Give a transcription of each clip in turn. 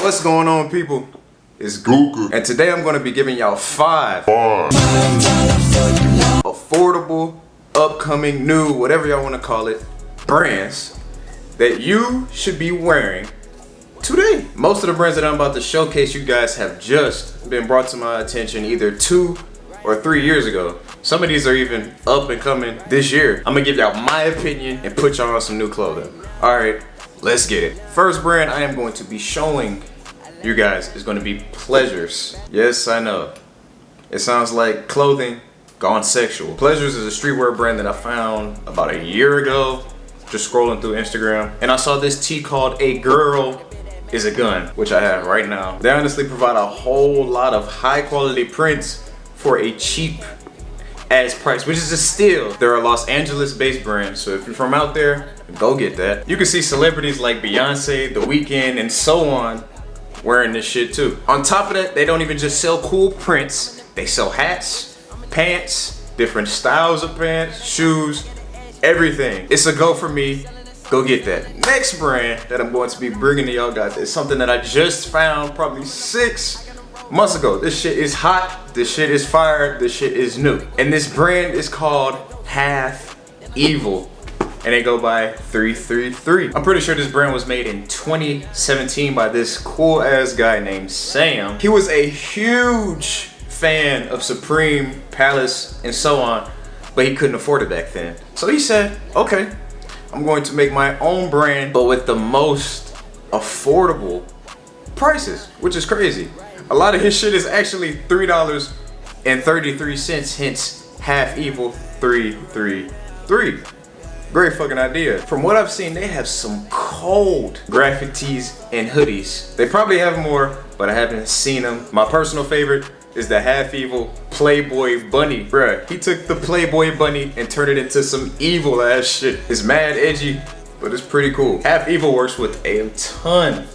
What's going on, people? It's Google, and today I'm going to be giving y'all five affordable, upcoming, new, whatever y'all want to call it, brands that you should be wearing today. Most of the brands that I'm about to showcase you guys have just been brought to my attention either 2 or 3 years ago. Some of these are even up and coming this year. I'm gonna give y'all my opinion and put y'all on some new clothing. All right, let's get it. First brand I am going to be showing you guys is going to be Pleasures. Yes, I know. It sounds like clothing gone sexual. Pleasures is a streetwear brand that I found about a year ago, just scrolling through Instagram, and I saw this tee called "A Girl Is a Gun," which I have right now. They honestly provide a whole lot of high quality prints for a cheap ass price, which is a steal. They're a Los Angeles based brand, so if you're from out there, go get that. You can see celebrities like Beyonce, The Weeknd, and so on wearing this shit too. On top of that, they don't even just sell cool prints, they sell hats, pants, different styles of pants, shoes, everything. It's a go for me. Go get that. Next brand that I'm going to be bringing to y'all guys is something that I just found probably 6 months ago. This shit is hot, this shit is fire, this shit is new. And this brand is called Half Evil, and they go by 333. I'm pretty sure this brand was made in 2017 by this cool ass guy named Sam. He was a huge fan of Supreme, Palace, and so on, but he couldn't afford it back then. So he said, okay, I'm going to make my own brand, but with the most affordable prices, which is crazy. A lot of his shit is actually $3.33, hence Half Evil 333. Great fucking idea. From what I've seen, they have some cold graphic tees and hoodies. They probably have more, but I haven't seen them. My personal favorite is the Half Evil Playboy Bunny. Bruh, he took the Playboy Bunny and turned it into some evil ass shit. It's mad edgy, but it's pretty cool. Half Evil works with a ton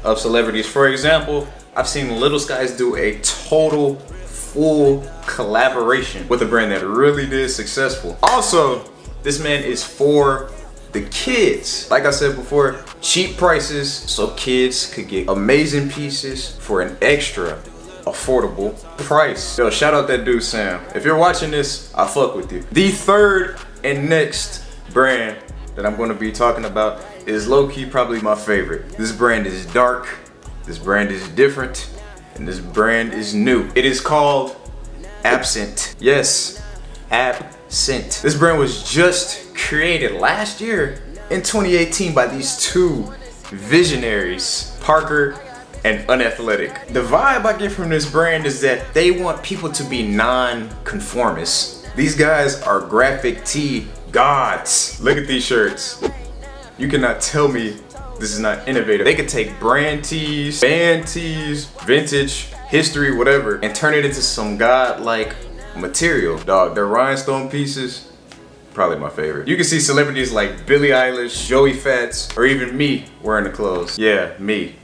of celebrities. For example, I've seen Little Skies do a total full collaboration with a brand that really did successful. Also, this man is for the kids. Like I said before, cheap prices so kids could get amazing pieces for an extra affordable price. Yo, shout out that dude Sam. If you're watching this, I fuck with you. The third and next brand that I'm gonna be talking about is low-key probably my favorite. This brand is dark, this brand is different, and this brand is new. It is called Absent. Yes, Absent. This brand was just created last year in 2018 by these two visionaries, Parker and Unathletic. The vibe I get from this brand is that they want people to be non-conformists. These guys are graphic tee gods. Look at these shirts. You cannot tell me this is not innovative. They could take brand tees, band tees, vintage, history, whatever, and turn it into some godlike material. Dog, their rhinestone pieces, probably my favorite. You can see celebrities like Billie Eilish, Joey Fats, or even me wearing the clothes. Yeah, me.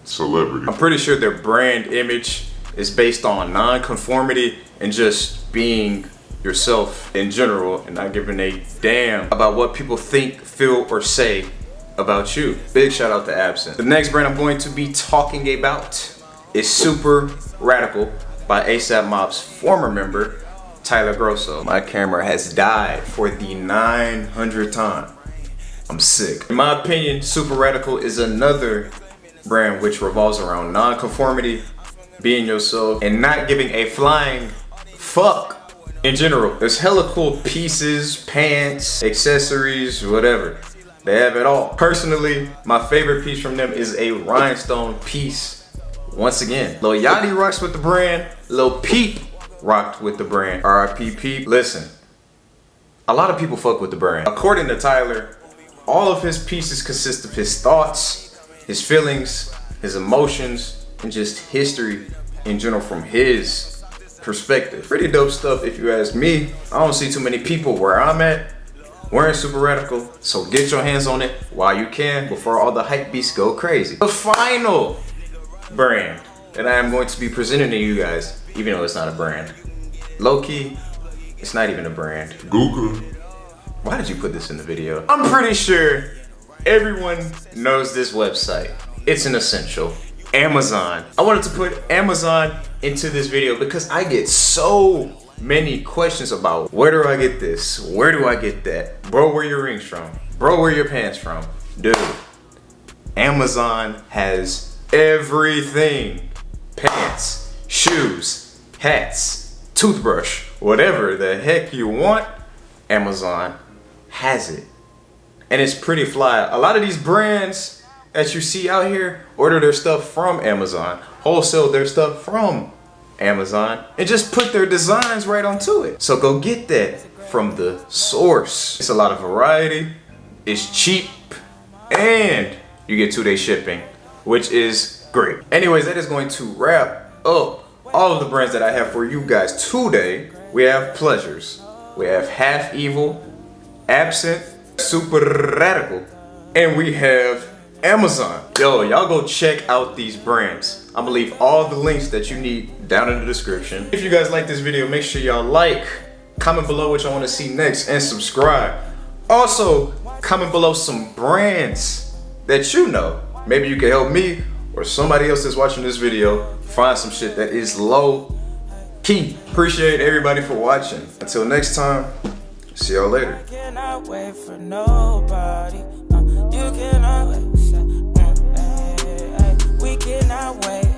Celebrity. I'm pretty sure their brand image is based on non-conformity and just being yourself in general and not giving a damn about what people think, feel, or say about you. Big shout out to Absent. The next brand I'm going to be talking about is Super Radical by ASAP Mob's former member, Tyler Grosso. My camera has died for the 900th time. I'm sick. In my opinion, Super Radical is another brand which revolves around non-conformity, being yourself, and not giving a flying fuck in general. There's hella cool pieces, pants, accessories, whatever. They have it all. Personally, my favorite piece from them is a rhinestone piece. Once again, Lil Yachty rocks with the brand, Lil Peep rocked with the brand. R.I.P. Peep. Listen, a lot of people fuck with the brand. According to Tyler, all of his pieces consist of his thoughts, his feelings, his emotions, and just history in general from his perspective. Pretty dope stuff if you ask me. I don't see too many people where I'm at wearing Super Radical, so get your hands on it while you can before all the hype beasts go crazy. The final brand that I am going to be presenting to you guys, even though it's not a brand. Low-key, it's not even a brand. Google. Why did you put this in the video? I'm pretty sure everyone knows this website. It's an essential. Amazon. I wanted to put Amazon into this video because I get so many questions about where do I get this? Where do I get that? Bro, where your rings from? Bro, where your pants from? Dude, Amazon has everything. Pants, shoes, hats, toothbrush, whatever the heck you want, Amazon has it. And it's pretty fly. A lot of these brands that you see out here order their stuff from Amazon, wholesale their stuff from Amazon, and just put their designs right onto it. So go get that from the source. It's a lot of variety, it's cheap, and you get 2-day shipping, which is great. Anyways, that is going to wrap up all of the brands that I have for you guys today. We have Pleasures, we have Half Evil, Absent, Super Radical, and we have Amazon. Yo, y'all go check out these brands. I'm gonna leave all the links that you need down in the description. If you guys like this video, make sure y'all like, comment below what y'all want to see next, and subscribe. Also, comment below some brands that you know. Maybe you can help me or somebody else that's watching this video find some shit that is low key. Appreciate everybody for watching. Until next time, see y'all later. I cannot wait for nobody. You cannot wait. We cannot wait.